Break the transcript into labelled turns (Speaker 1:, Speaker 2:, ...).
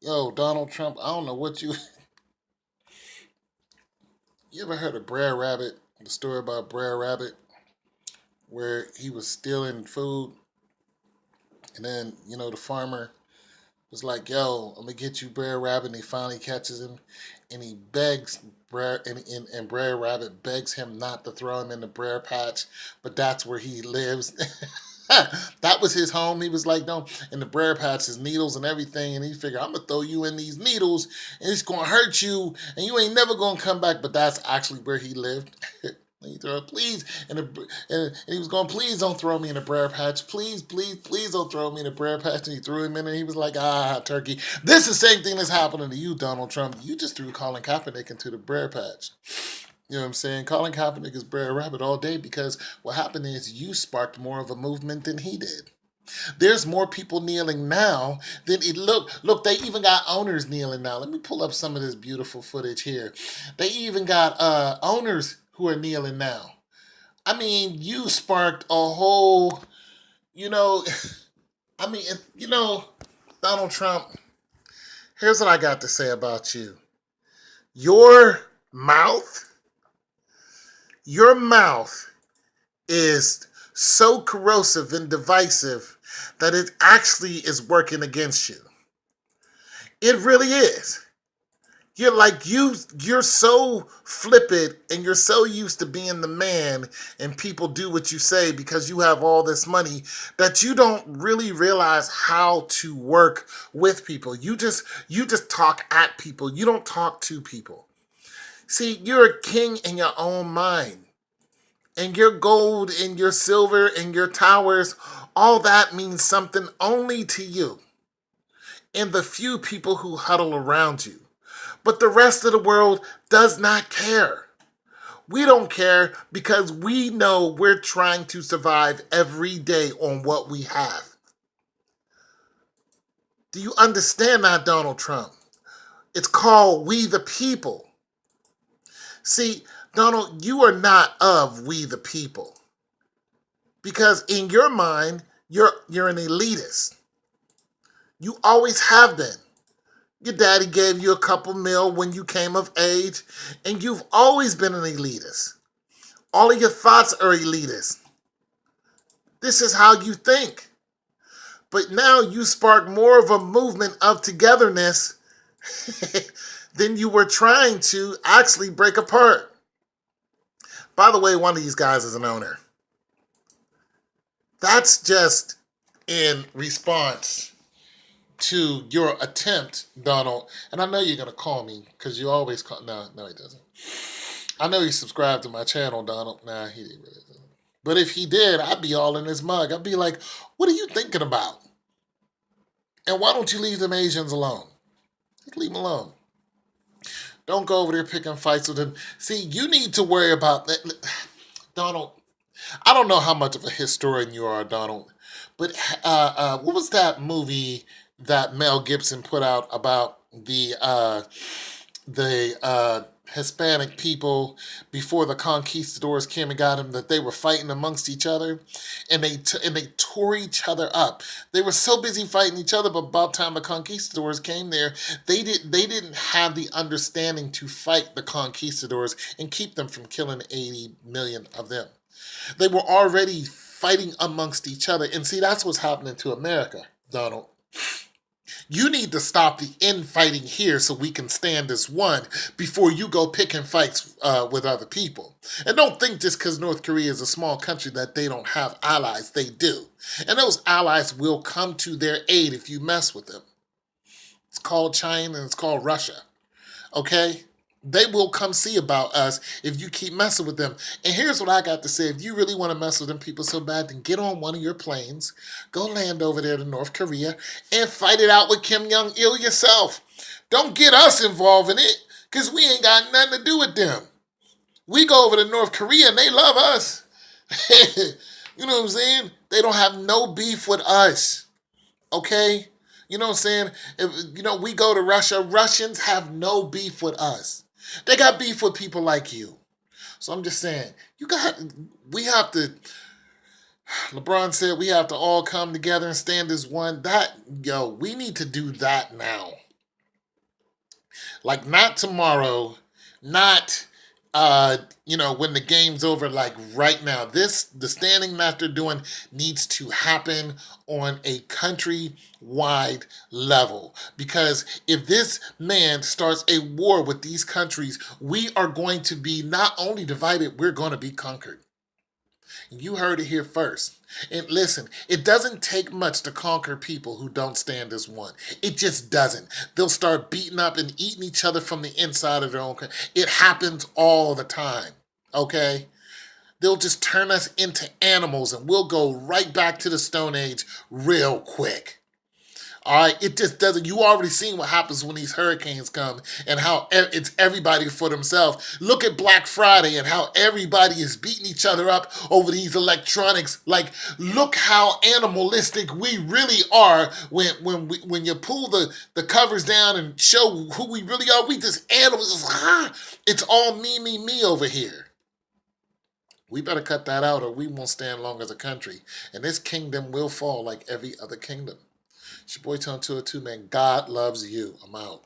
Speaker 1: Yo, Donald Trump, I don't know what you. You ever heard of Brer Rabbit? The story about Brer Rabbit, where he was stealing food, and then, the farmer was like, yo, I'm going to get you Brer Rabbit, and he finally catches him, and he begs. And Brer Rabbit begs him not to throw him in the Brer Patch, but that's where he lives. That was his home. He was like, no, in the Brer Patch is needles and everything. And he figured, I'm going to throw you in these needles and it's going to hurt you and you ain't never going to come back. But that's actually where he lived. And he threw, please, and he was going, please don't throw me in the Brer Patch. Please, please, please don't throw me in the Brer Patch. And he threw him in and he was like, turkey. This is the same thing that's happening to you, Donald Trump. You just threw Colin Kaepernick into the Brer Patch. You know what I'm saying? Colin Kaepernick is Brer Rabbit all day because what happened is you sparked more of a movement than he did. There's more people kneeling now than it look, they even got owners kneeling now. Let me pull up some of this beautiful footage here. They even got owners who are kneeling now. I mean, you sparked a whole, you know, I mean, Donald Trump, here's what I got to say about you. Your mouth Your mouth is so corrosive and divisive that it actually is working against you. It really is. You're so flippant and you're so used to being the man and people do what you say because you have all this money that you don't really realize how to work with people. You just talk at people. You don't talk to people. See, you're a king in your own mind. And your gold and your silver and your towers, all that means something only to you and the few people who huddle around you. But the rest of the world does not care. We don't care because we know we're trying to survive every day on what we have. Do you understand that, Donald Trump? It's called We the People. See, Donald, you are not of We the People. Because in your mind, you're an elitist. You always have been. Your daddy gave you a couple mil when you came of age, and you've always been an elitist. All of your thoughts are elitist. This is how you think. But now you spark more of a movement of togetherness than you were trying to actually break apart. By the way, one of these guys is an owner. That's just in response to your attempt, Donald. And I know you're going to call me because you always call. No, no, he doesn't. I know he subscribed to my channel, Donald. Nah, he didn't really. Doesn't. But if he did, I'd be all in his mug. I'd be like, what are you thinking about? And why don't you leave them Asians alone? Just leave them alone. Don't go over there picking fights with them. See, you need to worry about that. Donald, I don't know how much of a historian you are, Donald, but what was that movie that Mel Gibson put out about the Hispanic people before the conquistadors came and got them? That they were fighting amongst each other, and they tore each other up. They were so busy fighting each other, but about the time the conquistadors came there, they didn't have the understanding to fight the conquistadors and keep them from killing 80 million of them. They were already fighting amongst each other. And see, that's what's happening to America, Donald. You need to stop the infighting here so we can stand as one before you go picking fights with other people. And don't think just because North Korea is a small country that they don't have allies. They do. And those allies will come to their aid if you mess with them. It's called China and it's called Russia. Okay? They will come see about us if you keep messing with them. And here's what I got to say. If you really want to mess with them people so bad, then get on one of your planes, go land over there to North Korea, and fight it out with Kim Jong-il yourself. Don't get us involved in it, because we ain't got nothing to do with them. We go over to North Korea, and they love us. You know what I'm saying? They don't have no beef with us. Okay? You know what I'm saying? If, we go to Russia, Russians have no beef with us. They got beef with people like you. So I'm just saying, we have to, LeBron said we have to all come together and stand as one. We need to do that now. Like not tomorrow, not when the game's over, like right now. The standing that they're doing needs to happen on a country-wide level. Because if this man starts a war with these countries, we are going to be not only divided, we're going to be conquered. You heard it here first. And listen, it doesn't take much to conquer people who don't stand as one. It just doesn't. They'll start beating up and eating each other from the inside of their own country. It happens all the time, okay? They'll just turn us into animals and we'll go right back to the Stone Age real quick. All right, it just doesn't. You already seen what happens when these hurricanes come and how it's everybody for themselves. Look at Black Friday and how everybody is beating each other up over these electronics. Like, look how animalistic we really are when you pull the covers down and show who we really are. We just animals. It's all me over here. We better cut that out or we won't stand long as a country. And this kingdom will fall like every other kingdom. It's your boy Tone 202, man. God loves you. I'm out.